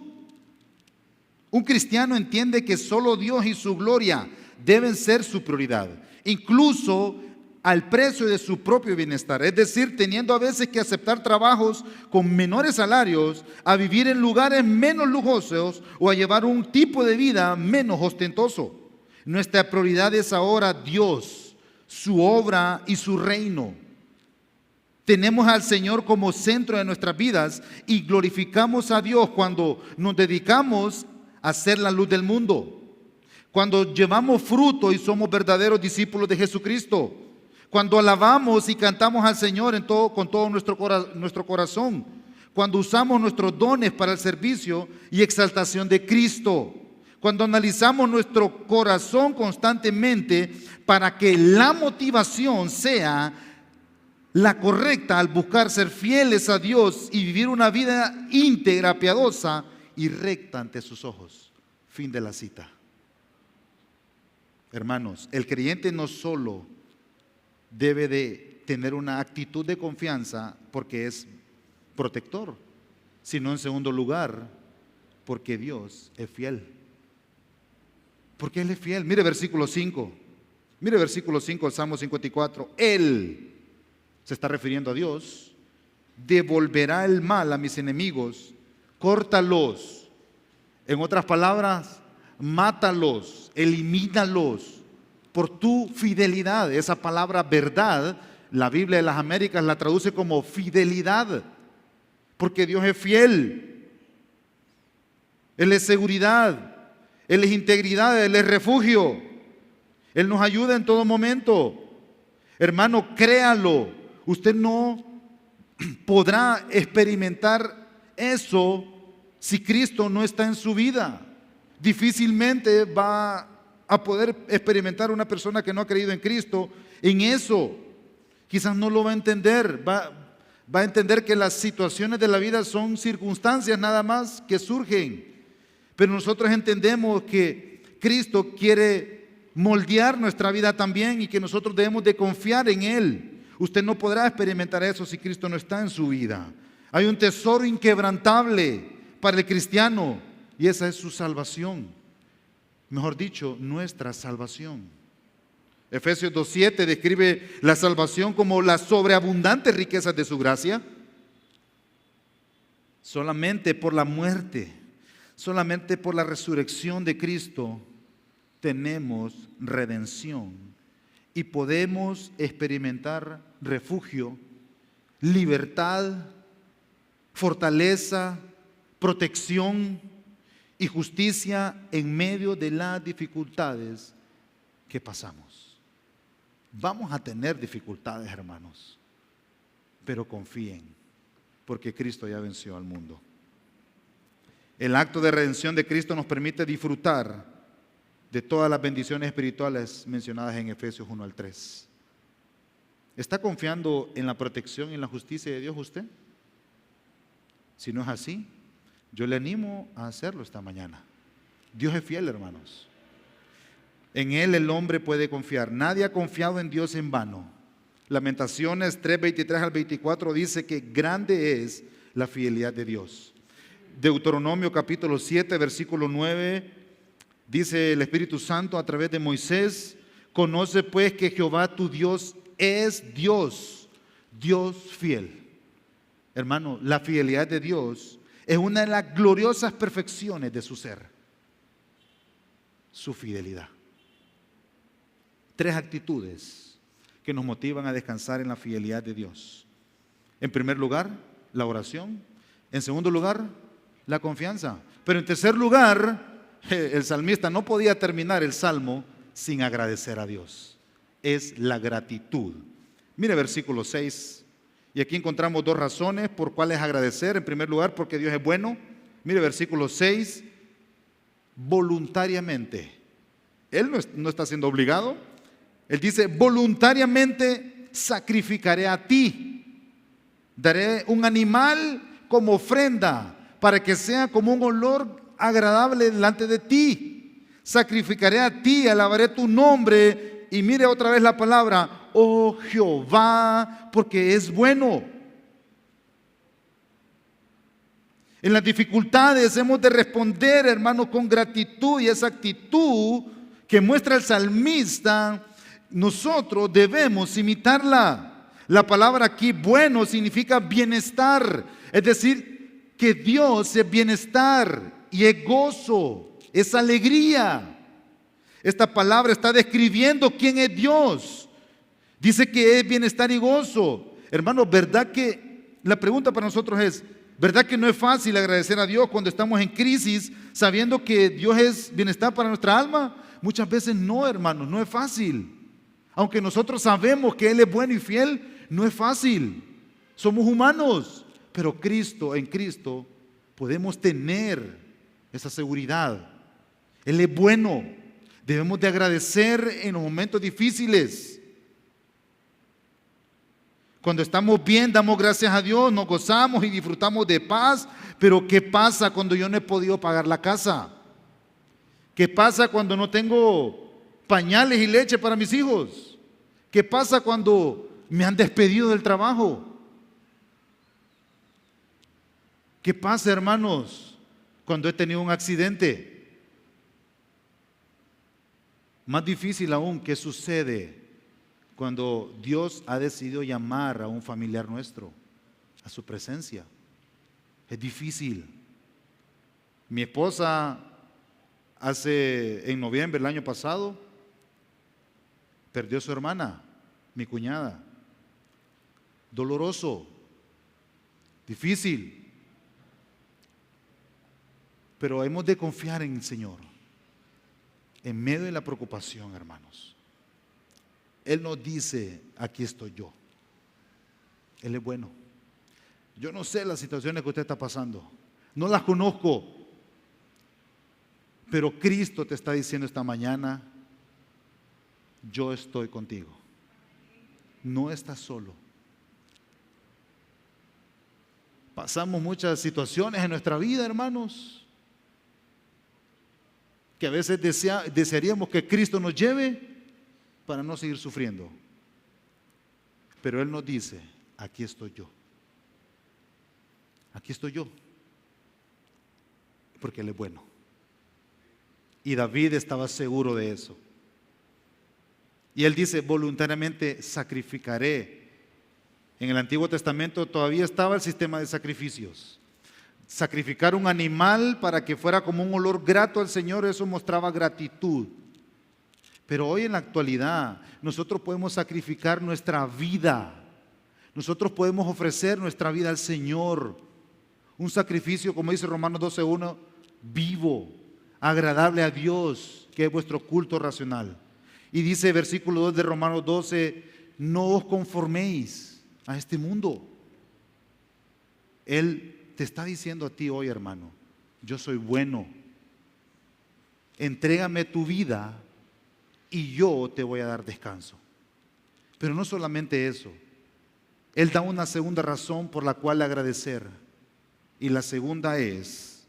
Un cristiano entiende que solo Dios y su gloria deben ser su prioridad, incluso al precio de su propio bienestar. Es decir, teniendo a veces que aceptar trabajos con menores salarios, a vivir en lugares menos lujosos o a llevar un tipo de vida menos ostentoso. Nuestra prioridad es ahora Dios, su obra y su reino. Tenemos al Señor como centro de nuestras vidas y glorificamos a Dios cuando nos dedicamos a ser la luz del mundo, cuando llevamos fruto y somos verdaderos discípulos de Jesucristo, cuando alabamos y cantamos al Señor con todo nuestro corazón, cuando usamos nuestros dones para el servicio y exaltación de Cristo, cuando analizamos nuestro corazón constantemente para que la motivación sea la correcta al buscar ser fieles a Dios y vivir una vida íntegra, piadosa y recta ante sus ojos. Fin de la cita. Hermanos, el creyente no solo debe de tener una actitud de confianza porque es protector, sino en segundo lugar, porque Dios es fiel. Porque Él es fiel. Mire versículo 5. Mire versículo 5 del Salmo 54. Él, se está refiriendo a Dios, devolverá el mal a mis enemigos, córtalos. En otras palabras, mátalos, elimínalos por tu fidelidad. Esa palabra verdad, la Biblia de las Américas la traduce como fidelidad, porque Dios es fiel. Él es seguridad, Él es integridad, Él es refugio. Él nos ayuda en todo momento. Hermano, créalo. Usted no podrá experimentar eso si Cristo no está en su vida. Difícilmente va a poder experimentar una persona que no ha creído en Cristo en eso. Quizás no lo va a entender. Va a entender que las situaciones de la vida son circunstancias nada más que surgen. Pero nosotros entendemos que Cristo quiere moldear nuestra vida también y que nosotros debemos de confiar en Él. Usted no podrá experimentar eso si Cristo no está en su vida. Hay un tesoro inquebrantable para el cristiano y esa es su salvación. Mejor dicho, nuestra salvación. Efesios 2:7 describe la salvación como las sobreabundantes riquezas de su gracia. Solamente por la muerte, solamente por la resurrección de Cristo tenemos redención y podemos experimentar refugio, libertad, fortaleza, protección y justicia en medio de las dificultades que pasamos. Vamos a tener dificultades, hermanos, pero confíen, porque Cristo ya venció al mundo. El acto de redención de Cristo nos permite disfrutar de todas las bendiciones espirituales mencionadas en Efesios 1 al 3. ¿Está confiando en la protección y en la justicia de Dios usted? Si no es así, yo le animo a hacerlo esta mañana. Dios es fiel, hermanos. En Él el hombre puede confiar. Nadie ha confiado en Dios en vano. Lamentaciones 3:23 al 24 dice que grande es la fidelidad de Dios. Deuteronomio capítulo 7, versículo 9, dice el Espíritu Santo a través de Moisés: conoce pues que Jehová tu Dios es Dios, Dios fiel. Hermano, la fidelidad de Dios es una de las gloriosas perfecciones de su ser. Su fidelidad. 3 actitudes que nos motivan a descansar en la fidelidad de Dios. En primer lugar, la oración. En segundo lugar, la confianza. Pero en tercer lugar, el salmista no podía terminar el salmo sin agradecer a Dios. Es la gratitud. Mire versículo 6. Y aquí encontramos 2 razones por cuales agradecer. En primer lugar, porque Dios es bueno. Mire versículo 6. Voluntariamente. Él no está siendo obligado. Él dice: voluntariamente sacrificaré a ti. Daré un animal como ofrenda para que sea como un olor agradable delante de ti. Sacrificaré a ti, alabaré tu nombre. Y mire otra vez la palabra: oh Jehová, porque es bueno. En las dificultades hemos de responder, hermanos, con gratitud, y esa actitud que muestra el salmista, nosotros debemos imitarla. La palabra aquí bueno significa bienestar, es decir, que Dios es bienestar y es gozo, es alegría. Esta palabra está describiendo quién es Dios. Dice que es bienestar y gozo. Hermanos, ¿verdad que la pregunta para nosotros es, ¿verdad que no es fácil agradecer a Dios cuando estamos en crisis, sabiendo que Dios es bienestar para nuestra alma? Muchas veces no, hermanos, no es fácil. Aunque nosotros sabemos que Él es bueno y fiel, no es fácil. Somos humanos, pero en Cristo podemos tener esa seguridad. Él es bueno. Debemos de agradecer en los momentos difíciles. Cuando estamos bien, damos gracias a Dios, nos gozamos y disfrutamos de paz. Pero ¿qué pasa cuando yo no he podido pagar la casa? ¿Qué pasa cuando no tengo pañales y leche para mis hijos? ¿Qué pasa cuando me han despedido del trabajo? ¿Qué pasa, hermanos, cuando he tenido un accidente? Más difícil aún, ¿qué sucede cuando Dios ha decidido llamar a un familiar nuestro a su presencia? Es difícil. Mi esposa en noviembre del año pasado perdió a su hermana, mi cuñada. Doloroso, difícil. Pero hemos de confiar en el Señor en medio de la preocupación, hermanos. Él nos dice, aquí estoy yo. Él es bueno. Yo no sé las situaciones que usted está pasando, no las conozco, pero Cristo te está diciendo esta mañana, yo estoy contigo. No estás solo. Pasamos muchas situaciones en nuestra vida, hermanos, que a veces desearíamos que Cristo nos lleve para no seguir sufriendo. Pero Él nos dice, aquí estoy yo. Aquí estoy yo. Porque Él es bueno. Y David estaba seguro de eso. Y él dice, voluntariamente sacrificaré. En el Antiguo Testamento todavía estaba el sistema de sacrificios. Sacrificar un animal para que fuera como un olor grato al Señor, eso mostraba gratitud. Pero hoy en la actualidad nosotros podemos sacrificar nuestra vida. Nosotros podemos ofrecer nuestra vida al Señor. Un sacrificio, como dice Romanos 12:1, vivo, agradable a Dios, que es vuestro culto racional. Y dice versículo 2 de Romanos 12, no os conforméis a este mundo. Él te está diciendo a ti hoy, hermano, yo soy bueno. Entrégame tu vida y yo te voy a dar descanso. Pero no solamente eso. Él da una segunda razón por la cual agradecer. Y la segunda es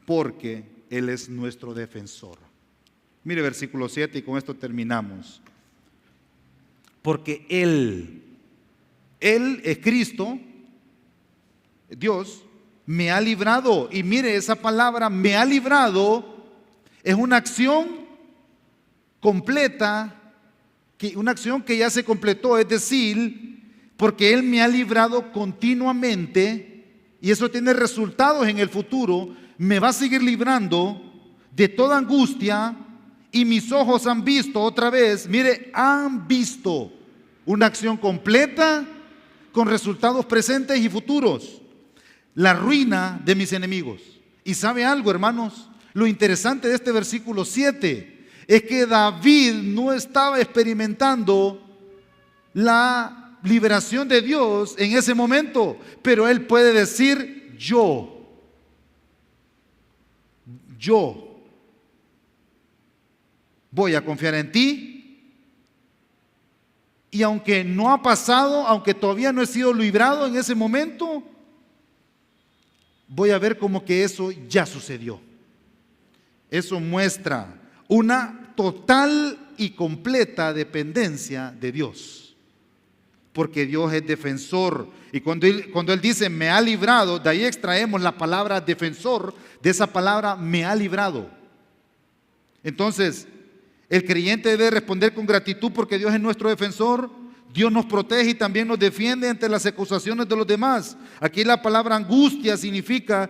porque Él es nuestro defensor. Mire versículo 7 y con esto terminamos. Porque Él es Cristo, Dios, me ha librado. Y mire, esa palabra me ha librado es una acción completa, una acción que ya se completó, es decir, porque Él me ha librado continuamente y eso tiene resultados en el futuro, me va a seguir librando de toda angustia y mis ojos han visto otra vez, mire, han visto una acción completa con resultados presentes y futuros. La ruina de mis enemigos. Y sabe algo, hermanos, lo interesante de este versículo 7 es que David no estaba experimentando la liberación de Dios en ese momento, pero él puede decir yo voy a confiar en ti y aunque no ha pasado, aunque todavía no he sido librado en ese momento, voy a ver como que eso ya sucedió. Eso muestra una total y completa dependencia de Dios. Porque Dios es defensor. Y cuando él dice me ha librado, de ahí extraemos la palabra defensor, de esa palabra me ha librado. Entonces, el creyente debe responder con gratitud porque Dios es nuestro defensor. Dios nos protege y también nos defiende ante las acusaciones de los demás. Aquí la palabra angustia significa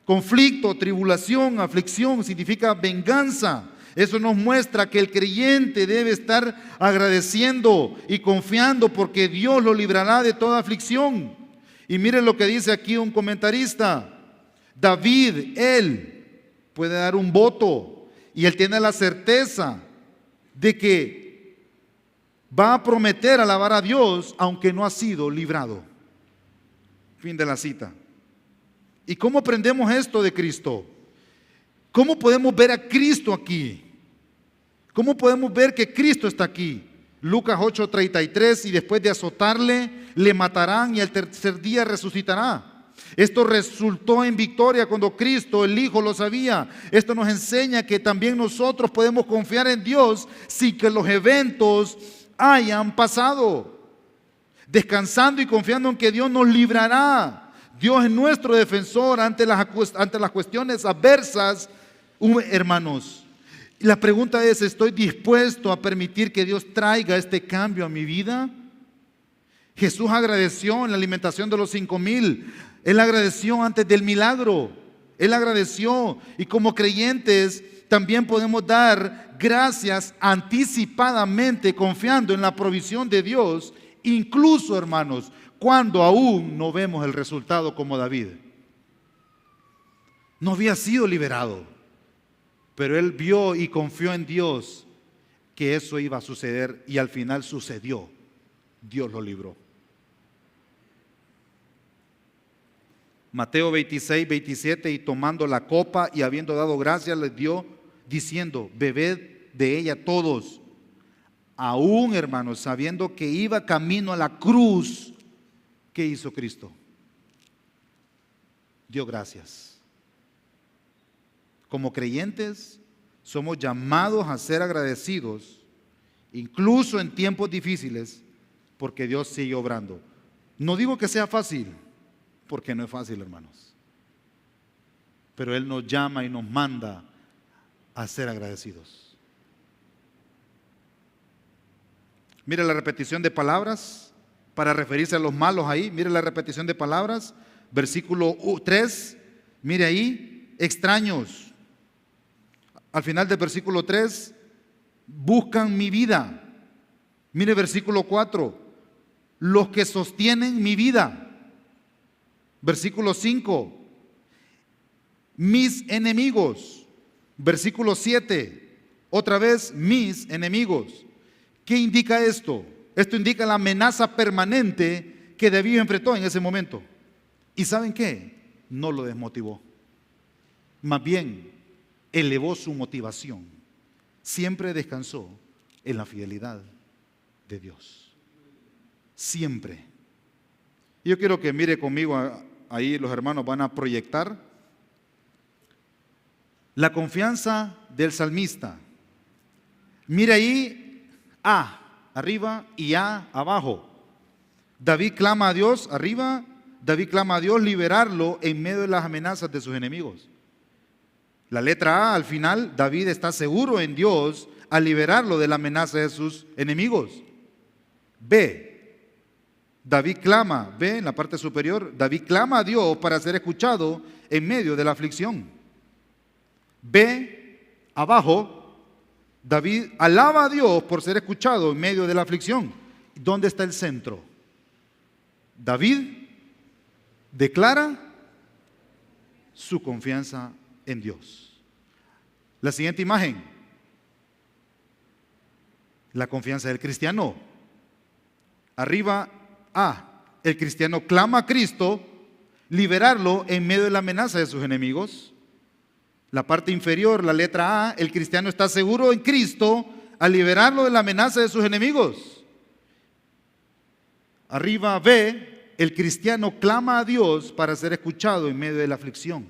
conflicto, tribulación, aflicción, significa venganza. Eso nos muestra que el creyente debe estar agradeciendo y confiando porque Dios lo librará de toda aflicción. Y miren lo que dice aquí un comentarista. David, él puede dar un voto y él tiene la certeza de que va a prometer alabar a Dios aunque no ha sido librado. Fin de la cita. ¿Y cómo aprendemos esto de Cristo? ¿Cómo podemos ver a Cristo aquí? ¿Cómo podemos ver que Cristo está aquí? Lucas 8:33, y después de azotarle, le matarán y al tercer día resucitará. Esto resultó en victoria cuando Cristo, el Hijo, lo sabía. Esto nos enseña que también nosotros podemos confiar en Dios sin que los eventos hayan pasado, descansando y confiando en que Dios nos librará. Dios es nuestro defensor ante las cuestiones adversas, hermanos. Y la pregunta es, ¿estoy dispuesto a permitir que Dios traiga este cambio a mi vida? Jesús agradeció en la alimentación de los 5,000. Él agradeció antes del milagro. Él agradeció. Y como creyentes también podemos dar gracias anticipadamente, confiando en la provisión de Dios, incluso, hermanos, cuando aún no vemos el resultado, como David. No había sido liberado, pero él vio y confió en Dios que eso iba a suceder, y al final sucedió. Dios lo libró. Mateo 26:27, y tomando la copa y habiendo dado gracias, les dio, diciendo: bebed de ella todos. Aún, hermanos, sabiendo que iba camino a la cruz, ¿qué hizo Cristo? Dio gracias. Como creyentes somos llamados a ser agradecidos, incluso en tiempos difíciles, porque Dios sigue obrando. No digo que sea fácil, porque no es fácil, hermanos, pero Él nos llama y nos manda a ser agradecidos. Mire la repetición de palabras para referirse a los malos ahí. Mire la repetición de palabras, versículo 3, mire ahí: extraños. Al final del versículo 3, buscan mi vida. Mire versículo 4, los que sostienen mi vida. Versículo 5, mis enemigos. Versículo 7, otra vez, mis enemigos. ¿Qué indica esto? Esto indica la amenaza permanente que David enfrentó en ese momento. ¿Y saben qué? No lo desmotivó. Más bien, elevó su motivación. Siempre descansó en la fidelidad de Dios. Siempre. Yo quiero que mire conmigo, ahí los hermanos van a proyectar la confianza del salmista. Mire ahí, A arriba y A abajo. David clama a Dios arriba. David clama a Dios liberarlo en medio de las amenazas de sus enemigos. La letra A al final, David está seguro en Dios al liberarlo de la amenaza de sus enemigos. B, David clama, ve en la parte superior, David clama a Dios para ser escuchado en medio de la aflicción. B, abajo, David alaba a Dios por ser escuchado en medio de la aflicción. ¿Dónde está el centro? David declara su confianza en Dios. La siguiente imagen, la confianza del cristiano. Arriba, A, el cristiano clama a Cristo liberarlo en medio de la amenaza de sus enemigos. La parte inferior, la letra A, el cristiano está seguro en Cristo al liberarlo de la amenaza de sus enemigos. Arriba, B, el cristiano clama a Dios para ser escuchado en medio de la aflicción.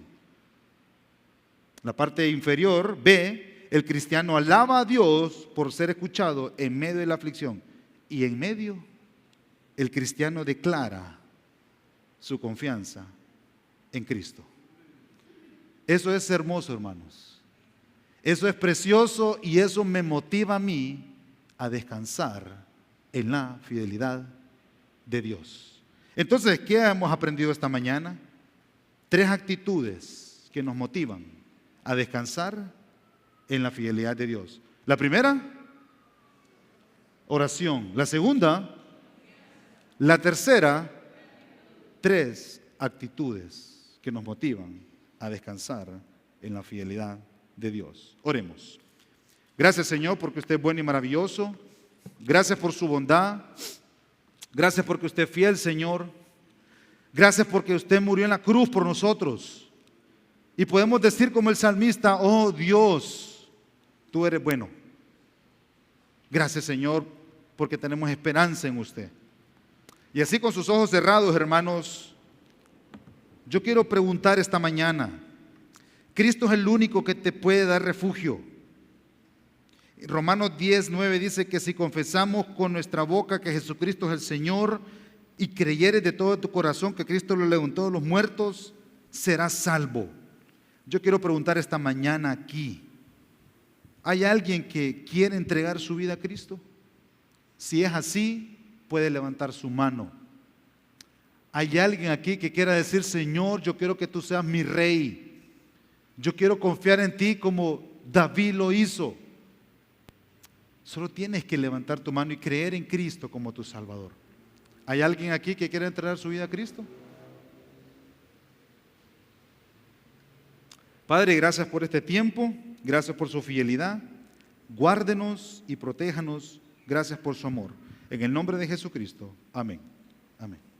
La parte inferior, B, el cristiano alaba a Dios por ser escuchado en medio de la aflicción. Y en medio, el cristiano declara su confianza en Cristo. Eso es hermoso, hermanos. Eso es precioso y eso me motiva a mí a descansar en la fidelidad de Dios. Entonces, ¿qué hemos aprendido esta mañana? 3 actitudes que nos motivan a descansar en la fidelidad de Dios. La primera, oración. La segunda, la tercera, 3 actitudes que nos motivan a descansar en la fidelidad de Dios. Oremos. Gracias, Señor, porque usted es bueno y maravilloso. Gracias por su bondad. Gracias porque usted es fiel, Señor. Gracias porque usted murió en la cruz por nosotros. Y podemos decir como el salmista: oh Dios, tú eres bueno. Gracias, Señor, porque tenemos esperanza en usted. Y así con sus ojos cerrados, hermanos, yo quiero preguntar esta mañana, Cristo es el único que te puede dar refugio. Romanos 10:9 dice que si confesamos con nuestra boca que Jesucristo es el Señor y creyeres de todo tu corazón que Cristo lo levantó de los muertos, serás salvo. Yo quiero preguntar esta mañana aquí, ¿hay alguien que quiere entregar su vida a Cristo? Si es así, puede levantar su mano. ¿Hay alguien aquí que quiera decir, Señor, yo quiero que tú seas mi rey? Yo quiero confiar en ti como David lo hizo. Solo tienes que levantar tu mano y creer en Cristo como tu Salvador. ¿Hay alguien aquí que quiera entregar su vida a Cristo? Padre, gracias por este tiempo, gracias por su fidelidad. Guárdenos y protéjanos. Gracias por su amor. En el nombre de Jesucristo. Amén. Amén.